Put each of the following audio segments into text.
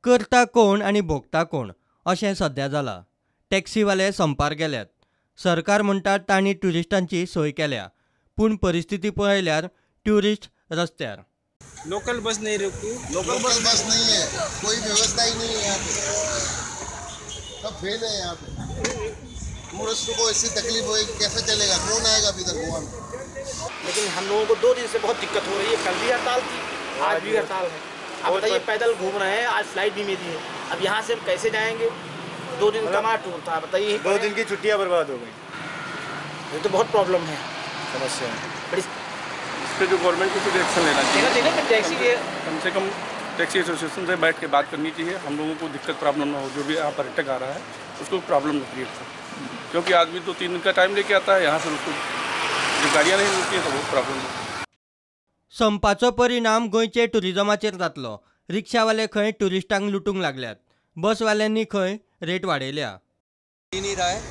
करता कोण आनी भोगता कोण अशें सध्या जालां. टॅक्सीवाले संपार गेल्यात. सरकार म्हणटा तांणी ट्युरिस्टांची सोय केल्या, पूण परिस्थिती पळयल्यार ट्युरिस्ट रस्त्यार. लोकल बस नहीं रुकती, लोकल बस नहीं है, कोई व्यवस्था ही नहीं है यहाँ पे, सब फेल है यहाँ पे. टूरिस्ट को ऐसी तकलीफ होगी, कैसे चलेगा, कौन आएगा अभी तक गोवा में. लेकिन हम लोगों को 2 दिन से बहुत दिक्कत हो रही है. कल भी हड़ताल थी, आज भी हड़ताल है. अब बताइए, पैदल घूम रहे हैं, आज फ्लाइट भी मिली है. अब यहाँ से हम कैसे जाएंगे? 2 दिन का टूर था, बताइए. 2 दिन की छुट्टियाँ बर्बाद हो गई. ये तो बहुत प्रॉब्लम है, समस्या है. बड़ी इस पर जो गवर्नमेंट को कुछ एक्शन लेना चाहिए. टैक्सी के कम से कम टैक्सी एसोसिएशन से बैठ के बात करनी चाहिए. हम लोगों को दिक्कत प्रॉब्लम ना हो. जो भी यहाँ पर्यटक आ रहा है उसको प्रॉब्लम न क्रिएट हो, क्योंकि आदमी तो 3 दिन का टाइम लेके आता है. यहाँ से उसको जो गाड़ियाँ नहीं मिलती है तो वो प्रॉब्लम है. संपाचो परिणाम गोंयचे टुरिजमाचेर जातलो. रिक्षावाले खंय ट्युरिस्टांक लुटूंक लागल्यात. बसवाल्यांनी खंय रेट वाडयल्या. नहीं रहा है.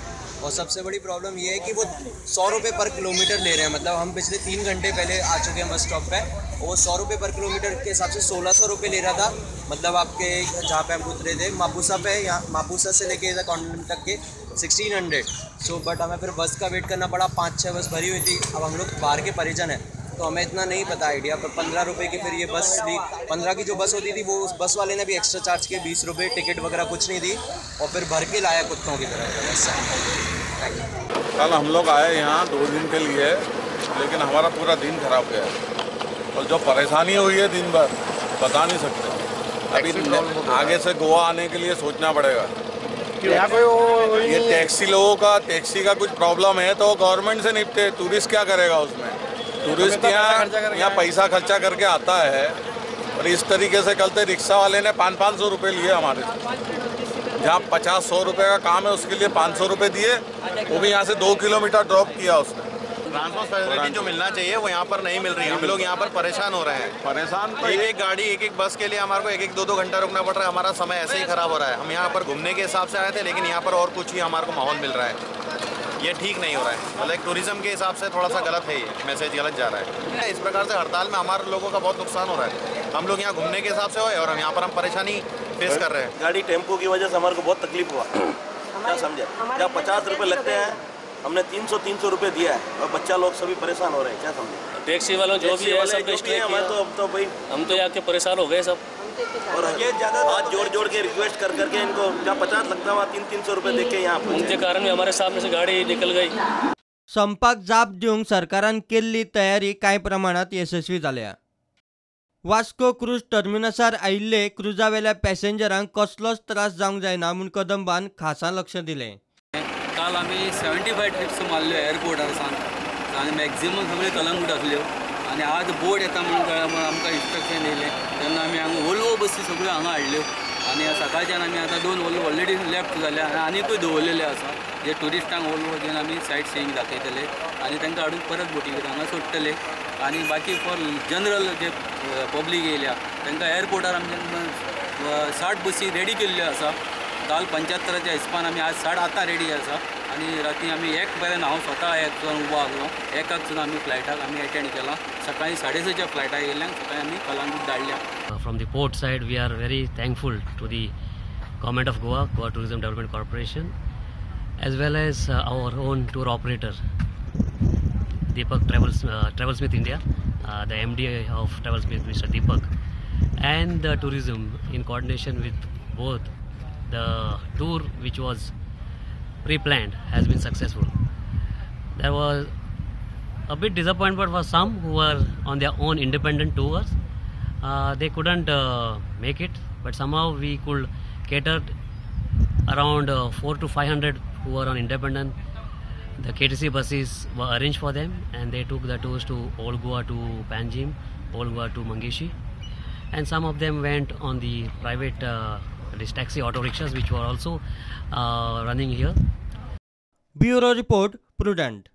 और सबसे बड़ी प्रॉब्लम ये है कि वो 100 रुपये पर किलोमीटर ले रहे हैं. मतलब हम पिछले 3 घंटे पहले आ चुके हैं बस स्टॉप पे, और वो 100 रुपये पर किलोमीटर के हिसाब से 1600 रुपये ले रहा था. मतलब आपके जहाँ पे हम उतरे थे मापुसा पे, यहाँ मापुसा से लेके इधर कॉन्टिनेंट तक के 1600. सो बट हमें फिर बस का वेट करना पड़ा. 5-6 बस भरी हुई थी. अब हम लोग बाहर के परिजन हैं तो हमें इतना नहीं पता आइडिया. पर 15 रुपये की फिर ये बस ली. 15 की जो बस होती थी वो उस बस वाले ने भी एक्स्ट्रा चार्ज किए 20 रुपये. टिकट वगैरह कुछ नहीं दी और फिर भर के लाया कुत्तों की तरह. कल हम लोग आए यहाँ 2 दिन के लिए, लेकिन हमारा पूरा दिन खराब गया. और जो परेशानी हुई है दिन भर बता नहीं सकते. अभी आगे से गोवा आने के लिए सोचना पड़ेगा. ये टैक्सी लोगों का, टैक्सी का कुछ प्रॉब्लम है तो गवर्नमेंट से निपटे. टूरिस्ट क्या करेगा उसमें. टूरिस्ट यहाँ पैसा खर्चा करके आता है, और इस तरीके से कल रिक्शा वाले ने 500 रुपये लिए हमारे से. जहाँ 50-100 रुपये का काम है उसके लिए 500 रुपये दिए. वो भी यहाँ से 2 किलोमीटर ड्रॉप किया उसने. ट्रांसपोर्ट फैसिलिटी जो मिलना चाहिए वो यहाँ पर नहीं मिल रही है. हम लोग यहाँ पर परेशान हो रहे हैं. परेशान तो एक गाड़ी, एक बस के लिए हमारे को 1-2 घंटा रुकना पड़ रहा है. हमारा समय ऐसे ही खराब हो रहा है. हम यहाँ पर घूमने के हिसाब से आए थे, लेकिन यहाँ पर और कुछ ही हमारे को माहौल मिल रहा है. ये ठीक नहीं हो रहा है. मतलब टूरिज्म के हिसाब से थोड़ा सा गलत है, ये मैसेज गलत जा रहा है. इस प्रकार से हड़ताल में हमारे लोगों का बहुत नुकसान हो रहा है. हम लोग यहाँ घूमने के हिसाब से हुए और हम यहाँ पर हम परेशानी फेस कर रहे हैं. गाड़ी टेम्पो की वजह से हमारे को बहुत तकलीफ हुआ. क्या समझे, क्या 50 रुपये लगते हैं, हमने 300 रुपये दिया है और बच्चा लोग सभी परेशान हो रहे हैं. क्या समझे, टैक्सी वालों जो भी है सब स्ट्राइक किया. तो भाई हम तो यहाँ के परेशान हो गए सब. और ये ज़्यादा हाथ जोड़ के रिक्वेस्ट कर करके इनको जहाँ 50 लगता हुआ 300 रुपये दे के यहाँ उनके कारण भी हमारे सामने से गाड़ी निकल गई. संपाक जाप दिवंक सरकारान केल्ली तयारी कांय प्रमाणात यशस्वी जाल्या. वास्को क्रूज टर्मिनसार आयिल्ले क्रुजावेल्या पॅसेंजरांक कसलोच त्रास जावंक जायना म्हूण कदंबान खासा लक्ष दिलें. काल आमी 75 ट्रिप्स मारल्यो एअरपोर्टार सावन आनी मॅक्झिमम सगळे कलंगूट आसल्यो. आनी आज बोर्ड येता म्हणून कळ्ळें म्हणून आमकां इन्स्ट्रक्शन येयलें. तेन्ना आमी हांगा वोल्वो बसी सगळ्यो हांगा हाडल्यो. आनी सकाळच्यान आमी आतां 2 वोल्वो ऑलरेडी लेफ्ट जाल्या आनी आनीकूय दवरलेले आसा जे ट्युरिस्टांक वोल्वो घेवन आमी सायट सीइंग दाखयतले आनी तांकां हाडून परत बोटीर हांगा सोडटले. आनी बाकी फॉर जनरल जे पब्लीक येयल्या तांकां एअरपोर्टार आमच्या 60 बसी रेडी केल्ल्यो आसा. काल 75च्या हिसपान आमी आज 8:30 रेडी आसा. आनी राती आमी 1 पर्यंत हांव स्वता 1 जावन उबो आसलो. 1 सुद्दां आमी फ्लायटाक आमी अटेंड केला. सकाळी 6:30च्या फ्लायटाक येयल्यांक सकाळी आमी कलंगूट धाडल्या. From the port side, we are very thankful to the government of Goa, Goa Tourism Development Corporation, as well as our own tour operator, Deepak Travelsmith India, the MD of Travelsmith, Mr. Deepak, and the tourism in coordination with both. The tour which was pre-planned has been successful. There was a bit disappointment for some who were on their own independent tours. They couldn't make it, but somehow we could cater around 400 to 500 who were on independent. The KTC buses were arranged for them and they took the tours to Old Goa to Panjim, Old Goa to Mangeshi, and some of them went on the private these taxi auto rickshaws which were also running here. Bureau Report, Prudent.